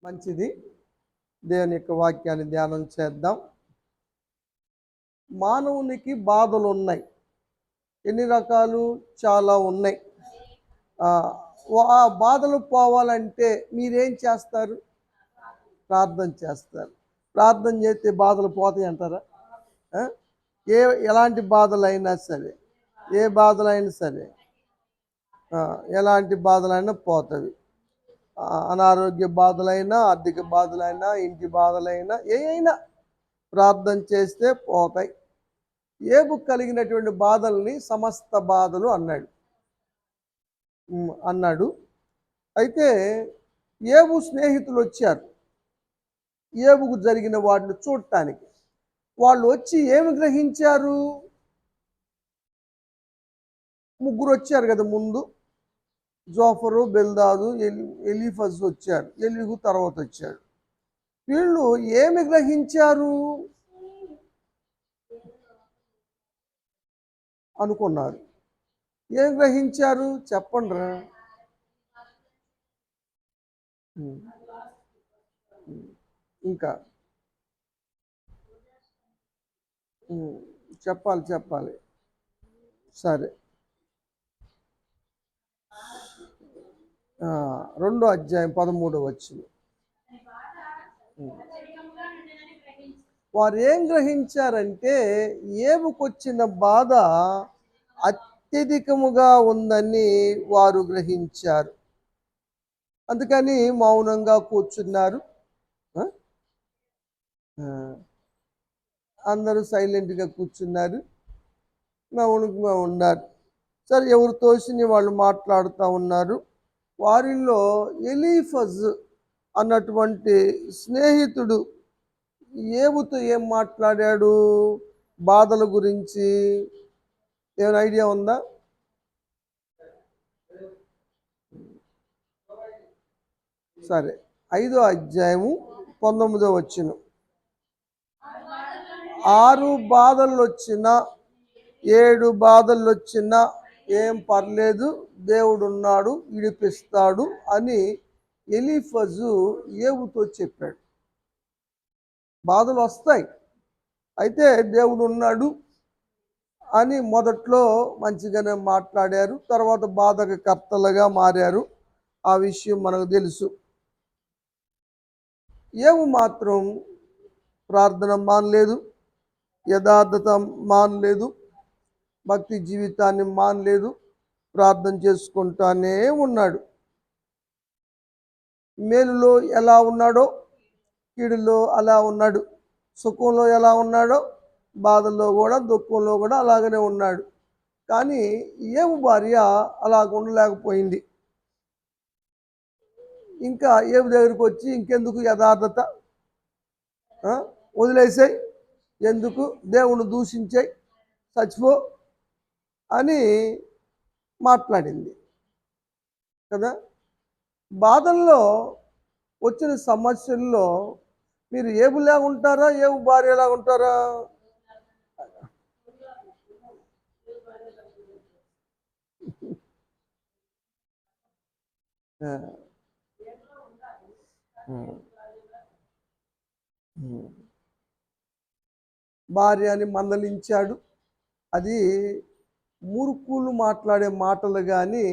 మంచిది. దేవుని యొక్క వాక్యాన్ని ధ్యానం చేద్దాం. మానవునికి బాధలు ఉన్నాయి. ఎన్ని రకాలు? చాలా ఉన్నాయి. ఆ బాధలు పోవాలంటే మీరేం చేస్తారు? ప్రార్థన చేస్తారు. ప్రార్థన చేస్తే బాధలు పోతాయి అంటారా? ఏ ఎలాంటి బాధలైనా సరే, ఏ బాధలైనా సరే, ఎలాంటి బాధలైనా పోతాయి. అనారోగ్య బాధలైనా, ఆర్థిక బాధలైనా, ఇంటి బాధలైనా, ఏవైనా ప్రార్థన చేస్తే పోతాయి. ఏబు కలిగినటువంటి బాధల్ని సమస్త బాధలు అన్నాడు. అయితే ఏబు స్నేహితులు వచ్చారు ఏబుకు జరిగిన వాటిని చూడటానికి. వాళ్ళు వచ్చి ఏమి గ్రహించారు? ముగ్గురు వచ్చారు కదా ముందు. జోఫరు, బెల్దాదు, ఎలీఫజ్ వచ్చారు. ఎలీహు తర్వాత వచ్చాడు. వీళ్ళు ఏమి గ్రహించారు అనుకున్నారు? ఏం గ్రహించారు చెప్పండి రా. ఇంకా చెప్పాలి. సరే, 2వ అధ్యాయం 13వ వచనం. వారు ఏం గ్రహించారంటే ఏబుకొచ్చిన బాధ అత్యధికముగా ఉందని వారు గ్రహించారు. అందుకని మౌనంగా కూర్చున్నారు. అందరూ సైలెంట్గా కూర్చున్నారు, మౌనంగా ఉన్నారు. సరే, ఎవరు తోసిని వాళ్ళు మాట్లాడుతూ ఉన్నారు. వారిలో ఎలీఫజ్ అన్నటువంటి స్నేహితుడు ఏబుతో ఏం మాట్లాడాడు బాధల గురించి? ఏమైనా ఐడియా ఉందా? సరే, 5వ అధ్యాయము 19వ వచనం. 6 బాధలు వచ్చినా 7 బాధలు వచ్చినా ఏం పర్లేదు, దేవుడున్నాడు, విడిపిస్తాడు అని ఎలీఫజు ఏబుతో చెప్పాడు. బాధలు వస్తాయి, అయితే దేవుడు ఉన్నాడు అని మొదట్లో మంచిగానే మాట్లాడారు. తర్వాత బాధకు కర్తలుగా మారారు. ఆ విషయం మనకు తెలుసు. ఏబు మాత్రం ప్రార్థన మానలేదు, యథార్థత మానలేదు, భక్తి జీవితాన్ని మానలేదు, ప్రార్థన చేసుకుంటానే ఉన్నాడు. మేలులో ఎలా ఉన్నాడో కీడులో అలా ఉన్నాడు. సుఖంలో ఎలా ఉన్నాడో బాధల్లో కూడా, దుఃఖంలో కూడా అలాగనే ఉన్నాడు. కానీ ఏబు భార్య అలాగ ఉండలేకపోయింది. ఇంకా ఏబు దగ్గరికి వచ్చి, ఇంకెందుకు యథార్థత, వదిలేసాయి, ఎందుకు దేవుణ్ణి దూషించాయి, చచ్చిపో అని మాట్లాడింది కదా. బాధల్లో వచ్చిన సమస్యల్లో మీరు ఏబులా ఉంటారా, ఏబు భార్యలా ఉంటారా? భార్యని మందలించాడు. అది మూర్ఖులు మాట్లాడే మాటలు కానీ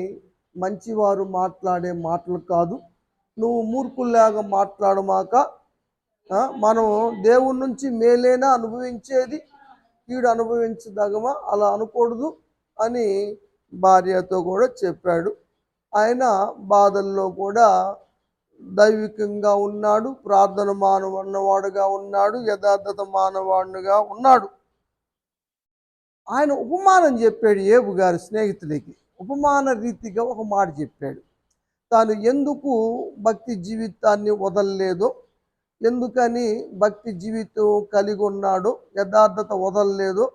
మంచివారు మాట్లాడే మాటలు కాదు. నువ్వు మూర్ఖుల్లాగా మాట్లాడమాక, మనం దేవుడి నుంచి మేలేనా అనుభవించేది, కీడు అనుభవించదగమా, అలా అనకూడదు అని భార్యతో కూడా చెప్పాడు. ఆయన బాధల్లో కూడా దైవికంగా ఉన్నాడు, ప్రార్థన మానవన్నవాడుగా ఉన్నాడు, యథార్థత మానవాడుగా ఉన్నాడు. ఆయన ఉపమానం చెప్పాడు ఏబు గారి స్నేహితులకి. ఉపమాన రీతిగా ఒక మాట చెప్పాడు. తాను ఎందుకు భక్తి జీవితాన్ని వదలలేదో, ఎందుకని భక్తి జీవితం కలిగి ఉన్నాడో, యథార్థత వదలలేదో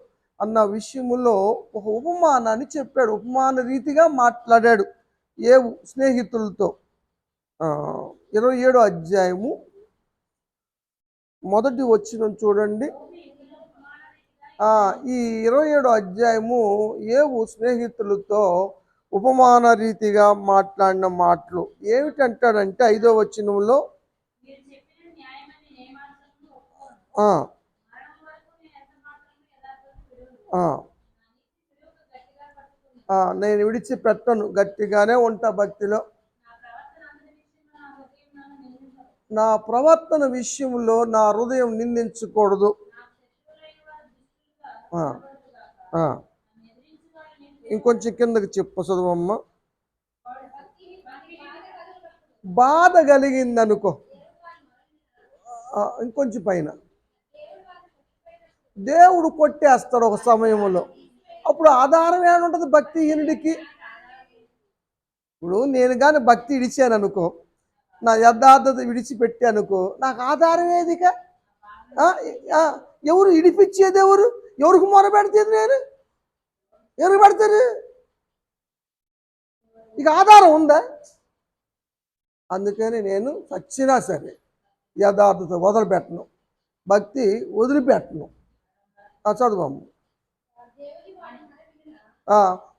అన్న విషయంలో ఒక ఉపమానాన్ని చెప్పాడు. ఉపమాన రీతిగా మాట్లాడాడు ఏబు స్నేహితులతో. 27వ అధ్యాయము 1వ వచనం చూడండి. ఈ 27వ అధ్యాయము ఏబు స్నేహితులతో ఉపమాన రీతిగా మాట్లాడిన మాటలు ఏమిటంటాడంటే 5వ వచనంలో, ఆ, ఆ, నేను విడిచిపెట్టను, గట్టిగానే ఉంటా భక్తిలో. నా ప్రవర్తన విషయంలో నా హృదయం నిందించకూడదు. ఆ, ఆ. ఇంకొంచెం కిందకి చెప్పు చదువమ్మ. బాధ కలిగిందనుకో, ఇంకొంచెం పైన, దేవుడు కొట్టేస్తాడు ఒక సమయంలో. అప్పుడు ఆధారం ఏముంటుంది భక్తిహీనుడికి? ఇప్పుడు నేను కానీ భక్తి ఇడిచాను అనుకో, నా యథార్థత విడిచిపెట్టానుకో, నాకు ఆధారం ఏదిగా? ఆ, ఆ, ఎవరు ఇడిపించేది? ఎవరికి మొరపెడితేది? నేను ఎవరికి పెడతారు? ఇక ఆధారం ఉందా? అందుకని నేను చచ్చినా సరే యథార్థత వదిలిపెట్టను, భక్తి వదిలిపెట్టను. చదువమ్మ.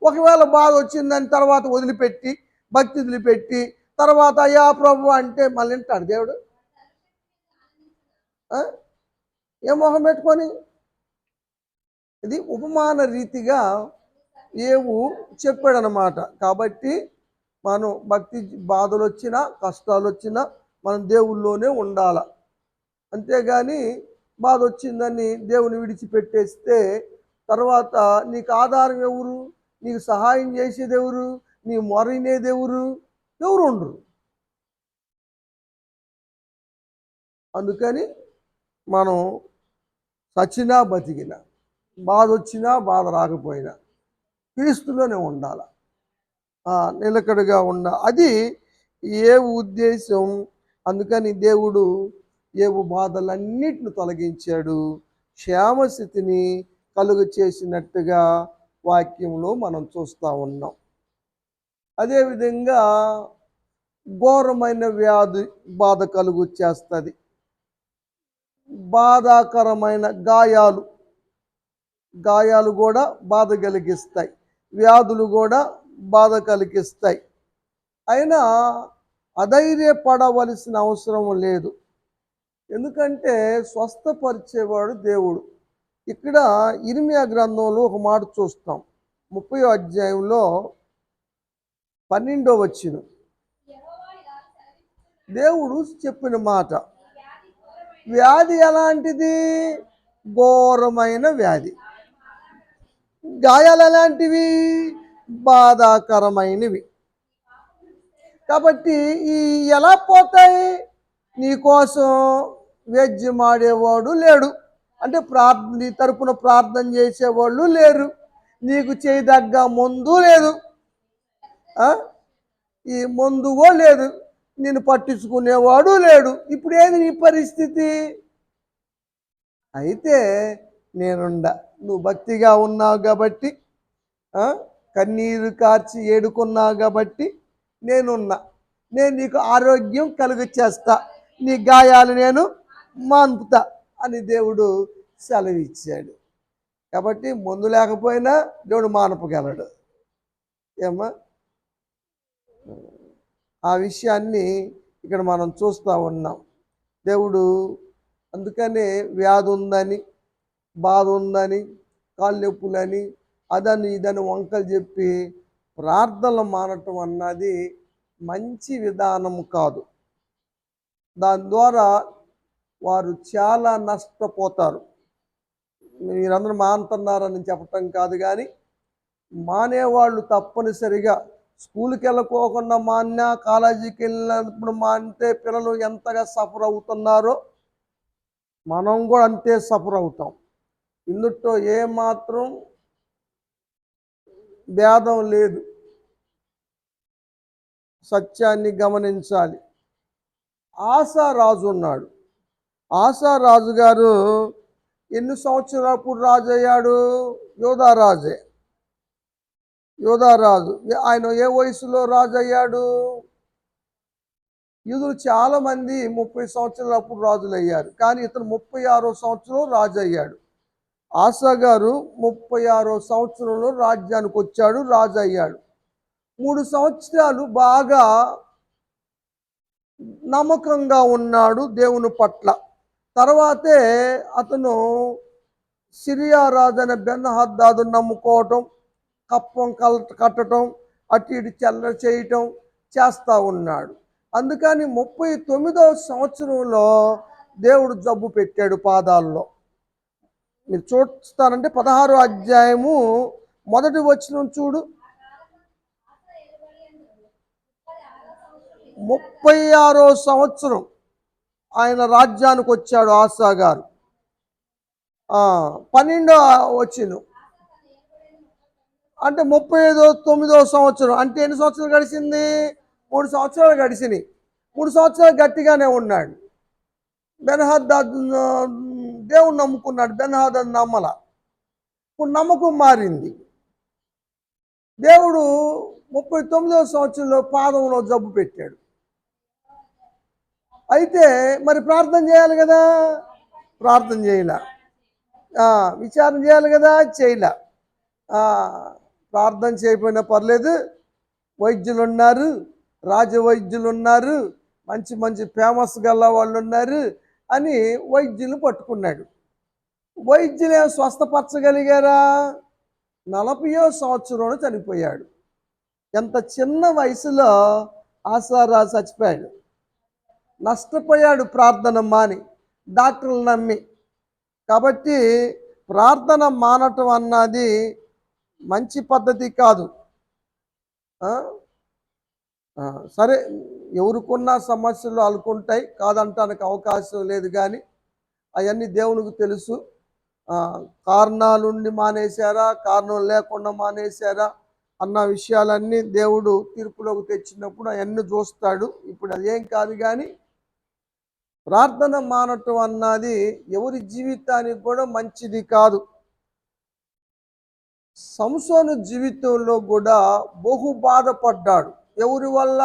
ఒకవేళ బాధ వచ్చిందని తర్వాత వదిలిపెట్టి, భక్తి వదిలిపెట్టి తర్వాత అయ్యా ప్రభు అంటే మళ్ళీ వింటాడు దేవుడు? ఏ మొహం పెట్టుకొని? ఇది ఉపమాన రీతిగా ఏవు చెప్పాడనమాట. కాబట్టి మనం భక్తి, బాధలు వచ్చినా కష్టాలు వచ్చినా మనం దేవుల్లోనే ఉండాల. అంతేగాని బాధ వచ్చిందని దేవుని విడిచిపెట్టేస్తే తర్వాత నీకు ఆధారం ఎవరు? నీకు సహాయం చేసేది ఎవరు? నీ మొరైనేది ఎవరు? ఎవరు ఉండరు. అందుకని మనం చచ్చినా బతికినా, బాధ వచ్చినా బాధ రాకపోయినా క్రీస్తులోనే ఉండాల, నిలకడగా అది ఏ ఉద్దేశం. అందుకని దేవుడు ఏవు బాధలన్నిటిని తొలగించాడు, క్షేమస్థితిని కలుగు చేసినట్టుగా వాక్యంలో మనం చూస్తూ ఉన్నాం. అదేవిధంగా ఘోరమైన వ్యాధి బాధ కలుగు చేస్తుంది. బాధాకరమైన గాయాలు కూడా బాధ కలిగిస్తాయి, వ్యాధులు కూడా బాధ కలిగిస్తాయి. అయినా అధైర్యపడవలసిన అవసరం లేదు, ఎందుకంటే స్వస్థపరిచేవాడు దేవుడు. ఇక్కడ ఇర్మియా గ్రంథంలో ఒక మాట చూస్తాం, 30వ అధ్యాయంలో 12వ వచనం. దేవుడు చెప్పిన మాట, వ్యాధి ఎలాంటిది? ఘోరమైన వ్యాధి. గాయాలు ఎలాంటివి? బాధాకరమైనవి. కాబట్టి ఈ ఎలా పోతాయి? నీకోసం వేద్యమాడేవాడు లేడు, అంటే నీ తరపున ప్రార్థన చేసేవాళ్ళు లేరు, నీకు చేయదగ్గ మందు లేదు, ఈ మందువో లేదు, నేను పట్టించుకునేవాడు లేడు. ఇప్పుడు ఏది నీ పరిస్థితి? అయితే నువ్వు భక్తిగా ఉన్నావు కాబట్టి, కన్నీరు కార్చి ఏడుకున్నావు కాబట్టి నేను నీకు ఆరోగ్యం కలుగ చేస్తా, నీ గాయాలు నేను మాన్పుతా అని దేవుడు సెలవిచ్చాడు. కాబట్టి మందు లేకపోయినా దేవుడు మానపగలడు. ఏమ్మా, ఆ విషయాన్ని ఇక్కడ మనం చూస్తూ ఉన్నాం. దేవుడు అందుకనే వ్యాధి ఉందని, బాధ ఉందని, కాళ్ళు నొప్పులని, అదని ఇదని వంకలు చెప్పి ప్రార్థనలు మానటం అన్నది మంచి విధానం కాదు. దాని ద్వారా వారు చాలా నష్టపోతారు. మీరందరూ మానుతున్నారని చెప్పటం కాదు, కానీ మానేవాళ్ళు తప్పనిసరిగా స్కూల్కి వెళ్ళకోకుండా మాన్నా, కాలేజీకి వెళ్ళినప్పుడు మానితే పిల్లలు ఎంతగా సఫర్ అవుతున్నారో మనం కూడా అంతే సఫర్ అవుతాం. ఇందులో ఏమాత్రం భేదం లేదు, సత్యాన్ని గమనించాలి. ఆసారాజు ఉన్నాడు. ఆసారాజు గారు ఎన్ని సంవత్సరాలప్పుడు రాజు అయ్యాడు? యోధారాజు. ఆయన ఏ వయసులో రాజు అయ్యాడు? యూదులు చాలామంది 30 సంవత్సరాలప్పుడు రాజులు అయ్యారు, కానీ ఇతను 36వ సంవత్సరంలో రాజు అయ్యాడు. ఆసా గారు 36వ సంవత్సరంలో రాజ్యానికి వచ్చాడు, రాజు అయ్యాడు. 3 సంవత్సరాలు బాగా నమ్మకంగా ఉన్నాడు దేవుని పట్ల. తర్వాతే అతను సిరియా రాజైన బెన్హద్దాదు నమ్ముకోవటం, కప్పం కట్టడం, అటు ఇటు చెల్లర చేయటం చేస్తూ ఉన్నాడు. అందుకని 39వ సంవత్సరంలో దేవుడు జబ్బు పెట్టాడు పాదాల్లో. మీరు చూస్తానంటే 16వ అధ్యాయము మొదటి వచనం చూడు. 36వ సంవత్సరం ఆయన రాజ్యానికి వచ్చాడు ఆసా గారు. 12వ వచనం అంటే 39వ సంవత్సరం అంటే ఎన్ని సంవత్సరాలు గడిచింది? 3 సంవత్సరాలు గడిచినాయి. 3 సంవత్సరాలు గట్టిగానే ఉన్నాడు. బెన్హద్దాద్ దేవుడు నమ్ముకున్నాడు, బెన్హద్దాద్ నమ్మల. ఇప్పుడు నమ్మకం మారింది. దేవుడు 39వ సంవత్సరంలో పాదంలో జబ్బు పెట్టాడు. అయితే మరి ప్రార్థన చేయాలి కదా, ప్రార్థన చేయలే. విచారణ చేయాలి కదా, చేయలే. ప్రార్థన చేయకపోయినా పర్లేదు, వైద్యులు ఉన్నారు, రాజవైద్యులు ఉన్నారు, మంచి మంచి ఫేమస్ గల్ల వాళ్ళు ఉన్నారు అని వైద్యులు పట్టుకున్నాడు. వైద్యులు ఏం స్వస్థపరచగలిగారా? 40వ సంవత్సరంలో చనిపోయాడు. ఎంత చిన్న వయసులో ఆసారాజు చచ్చిపోయాడు. నష్టపోయాడు ప్రార్థన మాని, డాక్టర్లు నమ్మి. కాబట్టి ప్రార్థన మానటం అన్నది మంచి పద్ధతి కాదు. సరే, ఎవరికున్న సమస్యలు అనుకుంటాయి, కాదంటానికి అవకాశం లేదు. కానీ అవన్నీ దేవునికి తెలుసు. కారణాలుండి మానేశారా, కారణం లేకుండా మానేశారా అన్న విషయాలన్నీ దేవుడు తీర్పులోకి తెచ్చినప్పుడు అవన్నీ చూస్తాడు. ఇప్పుడు అదేం కాదు. కానీ ప్రార్థన మానటం అన్నది ఎవరి జీవితానికి కూడా మంచిది కాదు. సంసోను జీవితంలో కూడా బహు బాధపడ్డాడు. ఎవరి వల్ల?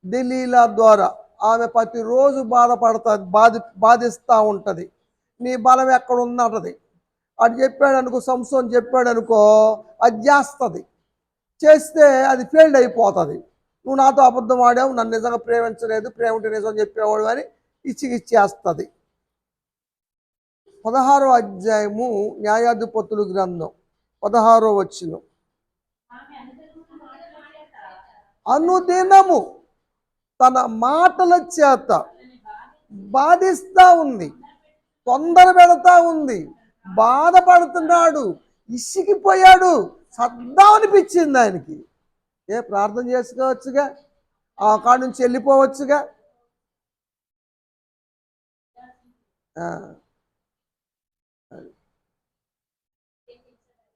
దెలీలా ద్వారా. ఆమె ప్రతిరోజు బాధిస్తూ ఉంటుంది. నీ బలం ఎక్కడ ఉందంటది. అది చెప్పాడు అనుకో, సంసోను చెప్పాడు అనుకో, అది చేస్తుంది. చేస్తే అది ఫెయిల్డ్ అయిపోతుంది. నువ్వు నాతో అబద్ధం ఆడావు, నన్ను నిజంగా ప్రేమించలేదు, ప్రేమ ఉంటే నిజం చెప్పేవాడు అని ఇచ్చిగిచ్చేస్తుంది. 16వ అధ్యాయము న్యాయాధిపతుల గ్రంథం 16వ వచనం. అనుదినము తన మాటల చేత బాధిస్తూ ఉంది, తొందర పెడతా ఉంది, బాధపడుతున్నాడు, ఇసిగిపోయాడు, సద్దామనిపించింది ఆయనకి. ప్రార్థన చేసుకోవచ్చుగా, ఆ కాడ నుంచి వెళ్ళిపోవచ్చుగా.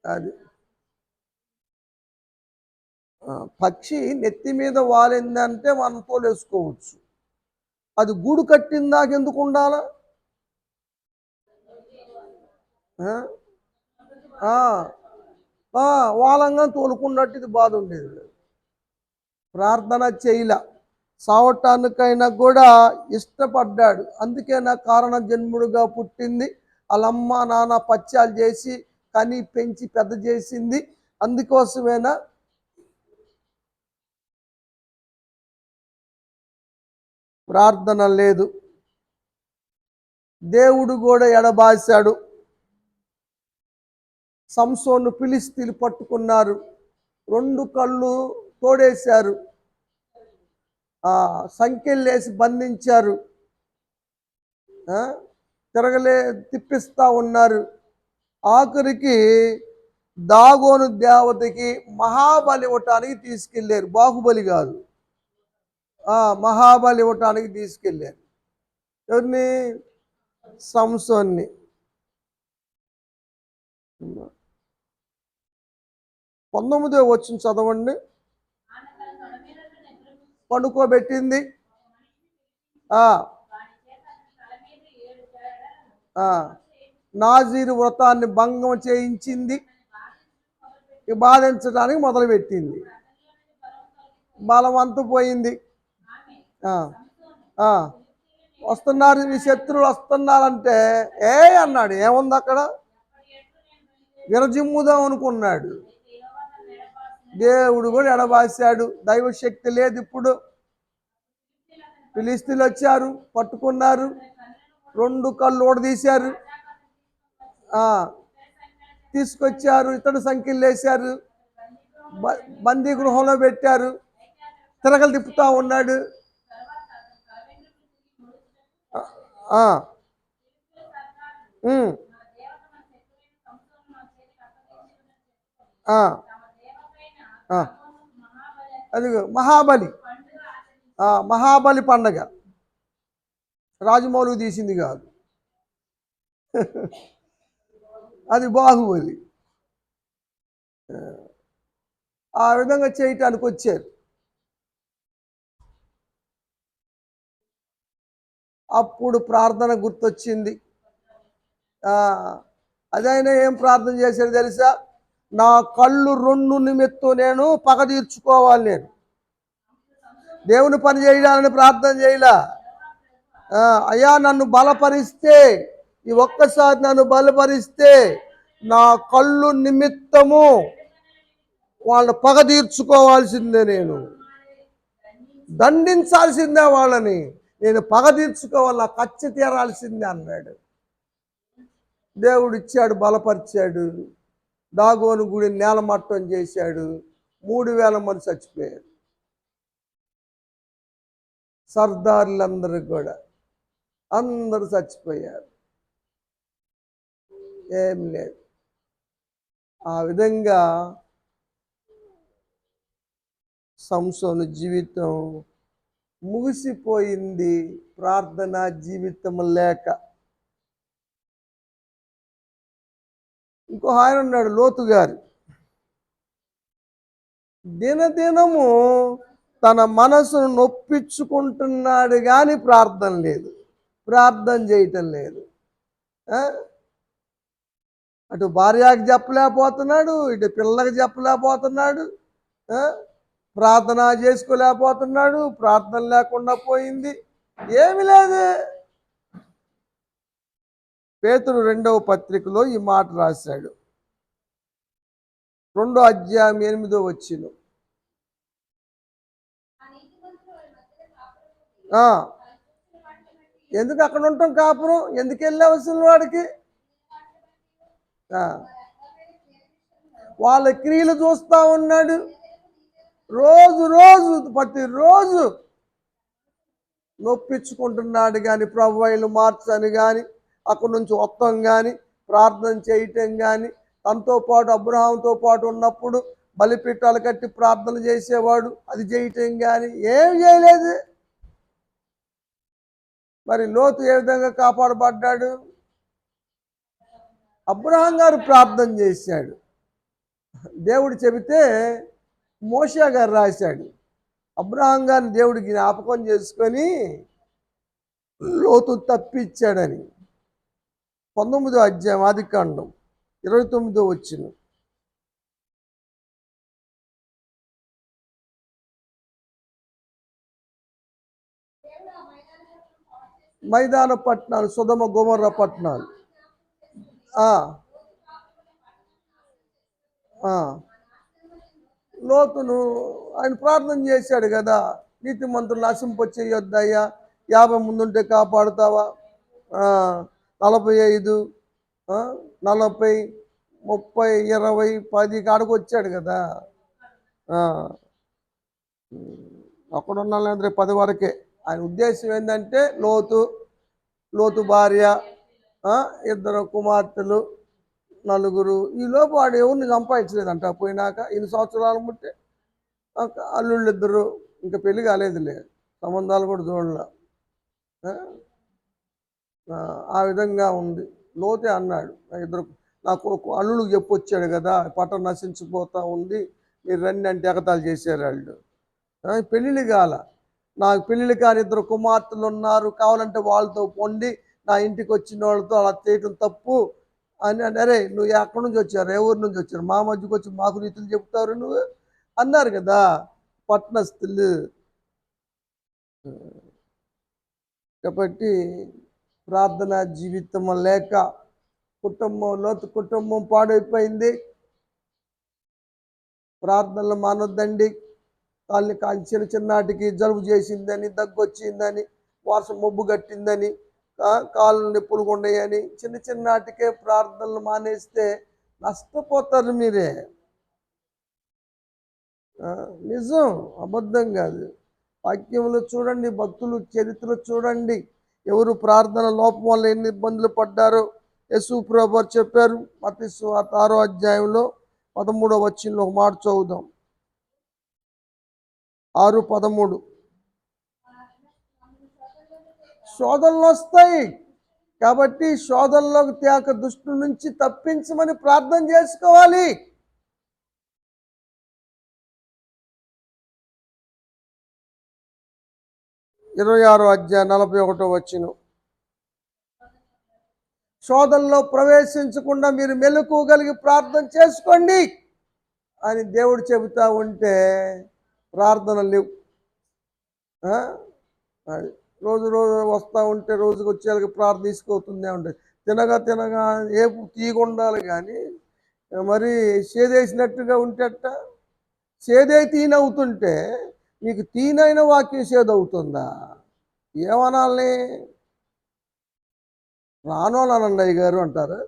అది పక్షి నెత్తి మీద వాలిందంటే మనం తోలేసుకోవచ్చు. అది గూడు కట్టిందాక ఎందుకు ఉండాలా? వాలంగా తోలుకున్నట్టు ఇది బాధ ఉండేది. ప్రార్థన చేయలే, సావటానికైనా కూడా ఇష్టపడ్డాడు. అందుకే నా కారణ జన్ముడుగా పుట్టింది. వాళ్ళమ్మ నాన్న పత్యాలు చేసి కని పెంచి పెద్ద చేసింది. అందుకోసమేనా ప్రార్థన లేదు. దేవుడు కూడా ఎడబాశాడు. సంసోను ఫిలిస్తీన్లు పట్టుకున్నారు, 2 కళ్ళు తోడేశారు, సంఖ్యలేసి బంధించారు, తిప్పిస్తూ ఉన్నారు. ఆఖరికి దాగోను దేవతకి మహాబలి ఇవ్వటానికి తీసుకెళ్ళారు. బాహుబలి కాదు, మహాబలి ఇవ్వటానికి తీసుకెళ్ళారు. ఎవరిని? సంసోన్ని. 19వ వచనం చదవండి. పండుకోబెట్టింది, నాజీరు వ్రతాన్ని భంగం చేయించింది, బాధించడానికి మొదలుపెట్టింది. బలవంతు పోయింది. వస్తున్నారు, మీ శత్రువులు వస్తున్నారంటే అన్నాడు. ఏముంది అక్కడ? విరజిమ్ముదాం అనుకున్నాడు. దేవుడు కూడా ఎడబాశాడు. దైవశక్తి లేదు. ఇప్పుడు ఫిలిస్తీన్లు వచ్చారు, పట్టుకున్నారు, 2 కళ్ళు ఊడదీశారు. తీసుకొచ్చారు, ఇతడు సంఖ్యలు వేశారు, బందీ గృహంలో పెట్టారు, తిరగలు తిప్పుతా ఉన్నాడు. అది మహాబలి, మహాబలి పండగ రాజమౌళి తీసింది కాదు, అది బాహుబలి. ఆ విధంగా చేయటానికి వచ్చారు. అప్పుడు ప్రార్థన గుర్తొచ్చింది. అదైనా ఏం ప్రార్థన చేశాడు తెలుసా? నా కళ్ళు 2 నిమిత్తం నేను పగ తీర్చుకోవాలి. నేను దేవుని పని చేయాలని ప్రార్థన చేయలా. అయ్యా నన్ను బలపరిస్తే, ఈ ఒక్కసారి నన్ను బలపరిస్తే నా కళ్ళు నిమిత్తము వాళ్ళ పగ తీర్చుకోవాల్సిందే, నేను దండించాల్సిందే వాళ్ళని, నేను పగ తీర్చుకోవాల, కచ్చ తీరాల్సిందే అన్నాడు. దేవుడు ఇచ్చాడు, బలపరిచాడు. దాగోను గుడి నేలమట్టం చేశాడు. 3000 మంది చచ్చిపోయారు. సర్దారులందరూ కూడా అందరూ చచ్చిపోయారు. ఏం లేదు. ఆ విధంగా సంసోను జీవితం ముగిసిపోయింది, ప్రార్థనా జీవితం లేక. ఇంకో ఆయన ఉన్నాడు, లోతు గారు. దినదినము తన మనసును నొప్పించుకుంటున్నాడు కానీ ప్రార్థన లేదు, ప్రార్థన చేయటం లేదు. అటు భార్యకి చెప్పలేకపోతున్నాడు, ఇటు పిల్లకి చెప్పలేకపోతున్నాడు, ప్రార్థన చేసుకోలేకపోతున్నాడు. ప్రార్థన లేకుండా పోయింది, ఏమి లేదు. పేతురు 2వ పత్రికలో ఈ మాట రాశాడు, 2వ అధ్యాయం 8వ వచనం. ఎందుకు అక్కడ ఉంటాం కాపురం? ఎందుకు వెళ్ళవలసిన వాడికి? వాళ్ళ క్రియలు చూస్తూ ఉన్నాడు. రోజు ప్రతిరోజు నొప్పించుకుంటున్నాడు కానీ ప్రభువులు మార్చని కానీ, అక్కడి నుంచి వస్తాం కానీ, ప్రార్థన చేయటం కానీ, తనతో పాటు అబ్రహాంతో పాటు ఉన్నప్పుడు బలిపీఠాలు కట్టి ప్రార్థన చేసేవాడు, అది చేయటం కానీ ఏం చేయలేదు. మరి లోతు ఏ విధంగా కాపాడబడ్డాడు? అబ్రహాం గారు ప్రార్థన చేశాడు, దేవుడు చెబితే మోషే గారు రాశాడు. అబ్రహాం గారిని దేవుడు జ్ఞాపకం చేసుకొని లోతు తప్పించాడని. 19వ అధ్యాయం ఆదికాండం 29వ వచనం. మైదాన పట్టణాలు, సొదొమ గొమొర్రా పట్టణాలు. లోతును ఆయన ప్రార్థన చేశాడు కదా, నీతిమంతులు నశింపచేయొద్దయ్యా, 50 ముందుంటే కాపాడుతావా, 45, 40, 30, 20, 10 కాడికి వచ్చాడు కదా. అక్కడ ఉన్న 10 వరకే. ఆయన ఉద్దేశం ఏంటంటే లోతు భార్య, 2 కుమార్తెలు, 4. ఈలోపు వాడు ఎవరిని సంపాదించలేదంట. పోయినాక 8 సంవత్సరాలు ముట్టే అల్లుళ్ళు 2, ఇంకా పెళ్లి కాలేదులే, సంబంధాలు కూడా చూడలే. ఆ విధంగా ఉంది. లోతే అన్నాడు, నాకు అల్లుళ్ళకి చెప్పొచ్చాడు కదా, పట్టణం నశించిపోతూ ఉంది, మీరు రండి అంటే ఎగతాలు చేశారు వాళ్ళు. పెళ్ళిళ్ళు కాల, నాకు పెళ్ళిళ్ళు కాని 2 కుమార్తెలు ఉన్నారు, కావాలంటే వాళ్ళతో పొండి, నా ఇంటికి వచ్చిన వాళ్ళతో అలా చేయటం తప్పు అని. అరే నువ్వు ఎక్కడి నుంచి వచ్చారు, ఏ ఊరి నుంచి వచ్చారు, మా మధ్యకి వచ్చి మాకు రీతులు చెప్తారు నువ్వు అన్నారు కదా పట్టణస్థులు. కాబట్టి ప్రార్థన జీవితం లేక లోతు కుటుంబం పాడైపోయింది. ప్రార్థనలు మానొద్దండి. వాళ్ళని చిన్నటికి జలుబు చేసిందని, దగ్గు వచ్చిందని, వర్షం మబ్బు కట్టిందని కాళ్ళు నొప్పులు ఉన్నాయని చిన్న చిన్నాటికే ప్రార్థనలు మానేస్తే నష్టపోతారు మీరే. నిజం, అబద్ధం కాదు. వాక్యంలో చూడండి, భక్తులు చరిత్ర చూడండి, ఎవరు ప్రార్థన లోపం వల్ల ఎన్ని ఇబ్బందులు పడ్డారో యేసు ప్రభువు చెప్పారు. మత్తయి సువార్త 6వ అధ్యాయంలో 13వ వచనంలో ఒక మాట చదువుదాం. 6:13. శోధనలు వస్తాయి కాబట్టి శోధనలోకి తేక దుష్టుల నుంచి తప్పించమని ప్రార్థన చేసుకోవాలి. ఇరవై 26వ అధ్యాయం 41వ వచనం. శోధనలో ప్రవేశించకుండా మీరు మెలకువగలిగి ప్రార్థన చేసుకోండి అని దేవుడు చెబుతా ఉంటే ప్రార్థన లేవు. రోజు రోజు వస్తూ ఉంటే రోజుకి వచ్చేళ్ళకి ప్రార్థన తీసుకోతుందే ఉంటుంది. తినగా తినగా ఏపు తీగ ఉండాలి కానీ మరి సేదేసినట్టుగా ఉంటేట. సేదే తీనవుతుంటే మీకు తీనైన వాక్యం సేదవుతుందా? ఏమనాలని? రానోళ్ళనండి అయ్య గారు అంటారు.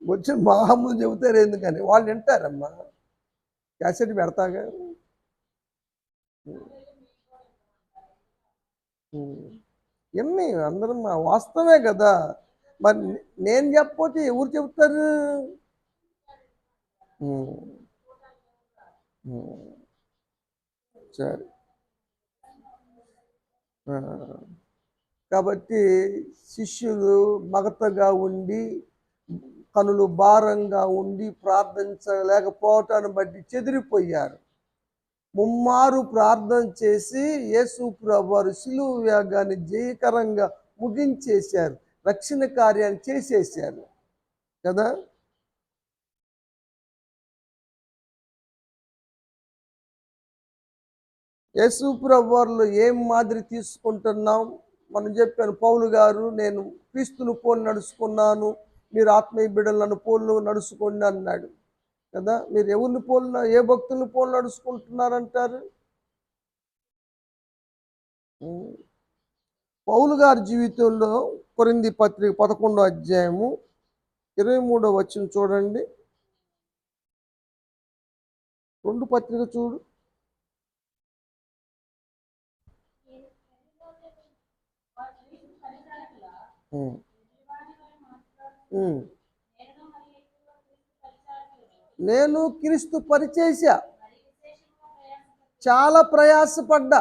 వచ్చి మామూలు చెబుతారు ఎందుకని, వాళ్ళు వింటారమ్మా. క్యాసెట్ పెడతాగా. ఎన్ని అందరం వాస్తవమే కదా. మరి నేను చెప్పకపోతే ఎవరు చెబుతారు? సరే, కాబట్టి శిష్యులు మగతగా ఉండి కనులు భారంగా ఉండి ప్రార్థించలేకపోవటాన్ని బట్టి చెదిరిపోయారు. ముమ్మారు ప్రార్థన చేసి యేసు ప్రభువారు శిలువ యాగాన్ని జయకరంగా ముగించేశారు, రక్షణ కార్యాన్ని చేసేసారు కదా. యేసు ప్రభువారిలో ఏం మాదిరి తీసుకుంటున్నాం? మనం చెప్పాను, పౌలు గారు నేను క్రీస్తును పోలి నడుచుకున్నాను, మీరు ఆత్మీయ బిడ్డలను పోలు నడుచుకోండి అన్నాడు కదా. మీరు ఎవరిని పోలిన, ఏ భక్తుల్ని పోలి నడుచుకుంటున్నారంటారు? పౌలు గారి జీవితంలో కొరింథీ పత్రిక 11వ అధ్యాయము 23వ వచనం చూడండి. 2 పత్రిక చూడు. నేను క్రీస్తు పరిచేశా, చాలా ప్రయాసపడ్డా,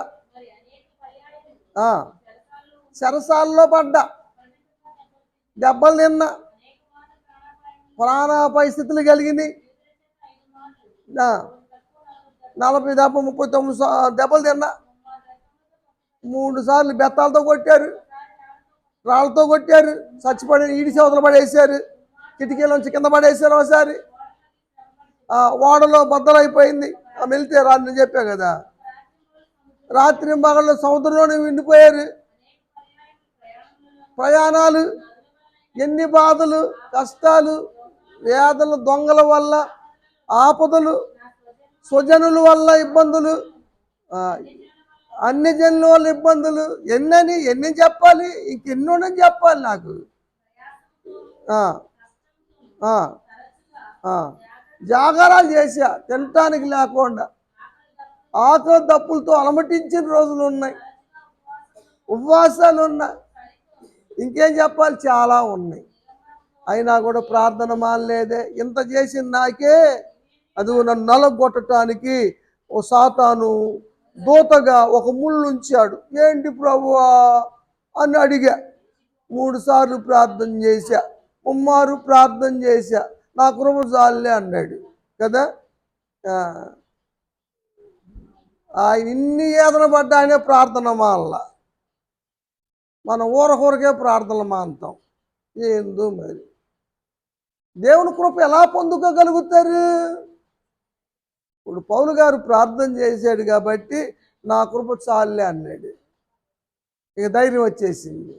చెరసాల్లో పడ్డా, దెబ్బలు తిన్నా, ప్రాణ పరిస్థితులు కలిగినాయి. 40 దెబ్బ 39 దెబ్బలు తిన్నా. 3 సార్లు బెత్తాలతో కొట్టారు, రాళ్ళతో కొట్టారు, చచ్చిపడి ఈడి సేవతలు పడేసారు, కిటికీలోంచి కింద పడేసారు. ఒకసారి ఓడలో బద్దలైపోయింది, వెళ్తే రాని చెప్పా కదా. రాత్రి మగళ్ళు సముద్రంలోనే విండిపోయారు. ప్రయాణాలు, ఎన్ని బాధలు, కష్టాలు, వేదనలు, దొంగల వల్ల ఆపదలు, స్వజనుల వల్ల ఇబ్బందులు, అన్ని జనుల వల్ల ఇబ్బందులు. ఎన్ని చెప్పాలి? ఇంకెన్నోనని చెప్పాలి నాకు. జాగారాలు చేశా, తినటానికి లేకుండా, ఆకలి దప్పులతో అలమటించిన రోజులు ఉన్నాయి, ఉపవాసాలు ఉన్నాయి, ఇంకేం చెప్పాలి? చాలా ఉన్నాయి. అయినా కూడా ప్రార్థన మానలేదే. ఇంత చేసిన నాకే అది నన్ను నలగొట్టడానికి ఓ సాతాను దూతగా ఒక ముళ్ళు ఉంచాడు. ఏంటి ప్రభువా అని అడిగా. 3 సార్లు ప్రార్థన చేశా, ముమ్మారు ప్రార్థన చేశా, నా కృప చాలులే అన్నాడు కదా. ఆయన ఇన్ని వేదన పడ్డా ఆయనే ప్రార్థన మానల. మనం ఊరకే ప్రార్థనలు మానుతాం. ఏందో మరి దేవుని కృప ఎలా పొందుకోగలుగుతారు? ఇప్పుడు పౌలు గారు ప్రార్థన చేశాడు కాబట్టి నా కృప చాలులే అన్నాడు. ఇక ధైర్యం వచ్చేసింది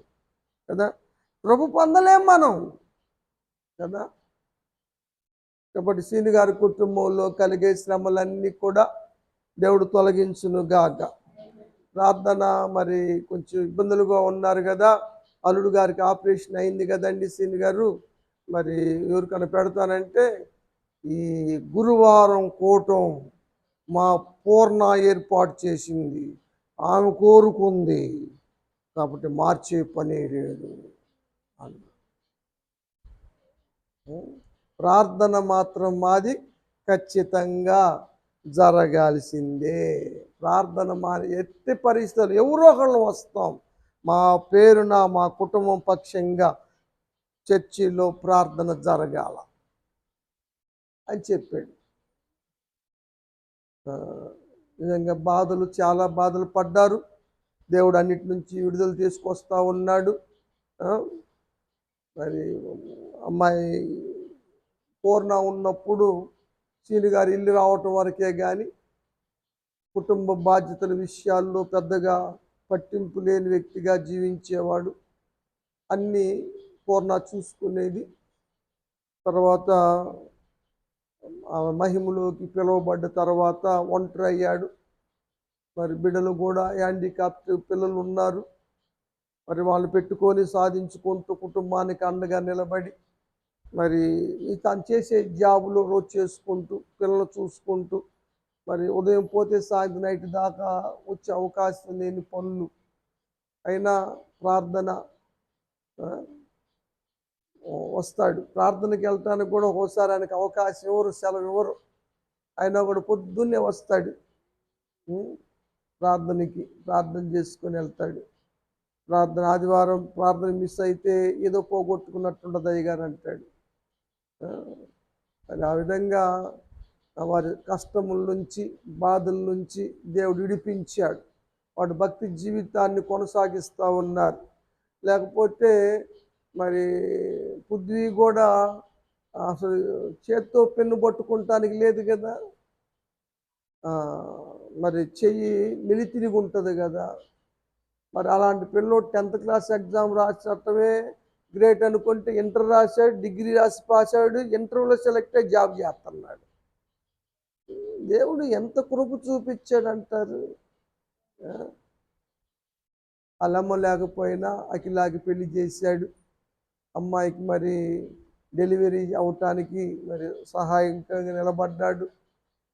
కదా. కృప పొందలేం మనం కదా. కాబట్టి సీని గారి కుటుంబంలో కలిగే శ్రమలన్నీ కూడా దేవుడు తొలగించును గాక. ప్రార్థన మరి కొంచెం ఇబ్బందులుగా ఉన్నారు కదా. అల్లుడు గారికి ఆపరేషన్ అయింది కదండి సీని గారు, మరి ఎవరికైనా పెడతానంటే ఈ గురువారం కూటం మా పూర్ణ ఏర్పాటు చేసింది, ఆమె కోరుకుంది, కాబట్టి మార్చే పని లేదు అన్న. ప్రార్థన మాత్రం మాది ఖచ్చితంగా జరగాల్సిందే. ప్రార్థన మాది ఎట్టి పరిస్థితులు ఎవరో ఒకళ్ళు వస్తాం, మా పేరున మా కుటుంబం పక్షంగా చర్చిలో ప్రార్థన జరగాల అని చెప్పాడు. నిజంగా బాధలు, చాలా బాధలు పడ్డారు. దేవుడు అన్నిటి నుంచి విడుదల తీసుకొస్తా ఉన్నాడు. మరి అమ్మాయి పూర్ణ ఉన్నప్పుడు సీని గారి ఇల్లు రావటం వరకే కానీ కుటుంబ బాధ్యతల విషయాల్లో పెద్దగా పట్టింపు లేని వ్యక్తిగా జీవించేవాడు. అన్నీ పూర్ణ చూసుకునేది. తర్వాత మహిమలోకి పిలువబడ్డ తర్వాత ఒంటరి అయ్యాడు. మరి బిడ్డలు కూడా హ్యాండిక్యాప్ట్ పిల్లలు ఉన్నారు. మరి వాళ్ళు పెట్టుకొని సాధించుకుంటూ కుటుంబానికి అండగా నిలబడి మరి తను చేసే జాబులో రోజు చేసుకుంటూ పిల్లలు చూసుకుంటూ మరి ఉదయం పోతే సాయంత్రం నైట్ దాకా వచ్చే అవకాశం లేని పనులు అయినా ప్రార్థన వస్తాడు. ప్రార్థనకి వెళ్ళటానికి కూడా ఒకసారి ఆయనకు అవకాశం ఎవరు, సెలవు ఎవరు, అయినా కూడా పొద్దున్నే వస్తాడు. ప్రార్థన చేసుకొని వెళ్తాడు. ఆదివారం ప్రార్థన మిస్ అయితే ఏదో పోగొట్టుకున్నట్టుండదు అయ్యగారు అంటాడు. అది ఆ విధంగా వారి కష్టముల నుంచి, బాధల నుంచి దేవుడు విడిపించాడు. వాడు భక్తి జీవితాన్ని కొనసాగిస్తూ ఉన్నారు. లేకపోతే మరి పృథ్వీ కూడా అసలు చేత్తో పెన్ను పట్టుకుంటానికి లేదు కదా, మరి చెయ్యి మిలితిరిగి ఉంటుంది కదా. మరి అలాంటి పిల్లోడు 10th క్లాస్ ఎగ్జామ్ రాసటమే గ్రేట్ అనుకుంటే ఇంటర్ రాశాడు, డిగ్రీ రాసి పాస్ అయ్యాడు, ఇంటర్వ్యూలో సెలెక్ట్ అయ్యి జాబ్ చేస్తున్నాడు. దేవుడు ఎంత కృప చూపించాడంటారు. అలమ్మ లేకపోయినా అఖిలాకి పెళ్లి చేశాడు. అమ్మాయికి మరి డెలివరీ అవటానికి మరి సహాయంగా నిలబడ్డాడు.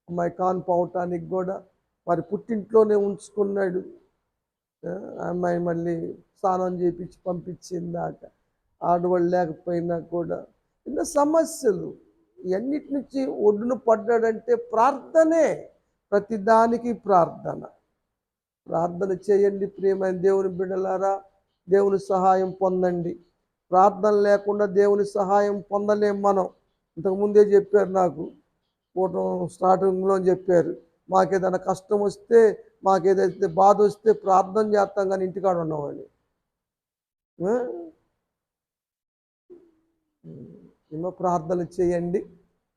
అమ్మాయి కాన్పు అవటానికి కూడా మరి పుట్టింట్లోనే ఉంచుకున్నాడు. అమ్మాయి మళ్ళీ స్నానం చేయించి పంపించిందాక ఆడవాళ్ళు లేకపోయినా కూడా ఎన్నో సమస్యలు. ఇవన్నిటి నుంచి ఒడ్డున పడ్డాడంటే ప్రార్థనే, ప్రతిదానికి ప్రార్థన. ప్రార్థన చేయండి ప్రియమైన దేవుని బిడ్డలారా, దేవుని సహాయం పొందండి. ప్రార్థన లేకుండా దేవుని సహాయం పొందలేం మనం. ఇంతకుముందే చెప్పారు, నాకు కూటం స్టార్టింగ్లో చెప్పారు, మాకేదైనా కష్టం వస్తే, మాకేదైతే బాధ వస్తే ప్రార్థన చేస్తాం కానీ ఇంటికాడ ఉన్నామని. ఏమో ప్రార్థన చేయండి,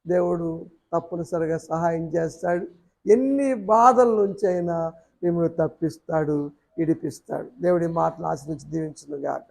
దేవుడు తప్పనిసరిగా సహాయం చేస్తాడు. ఎన్ని బాధల నుంచి అయినా మిమ్మల్ని తప్పిస్తాడు, విడిపిస్తాడు. దేవుడి మాటలు ఆశ్రయించి దీవించును గాక.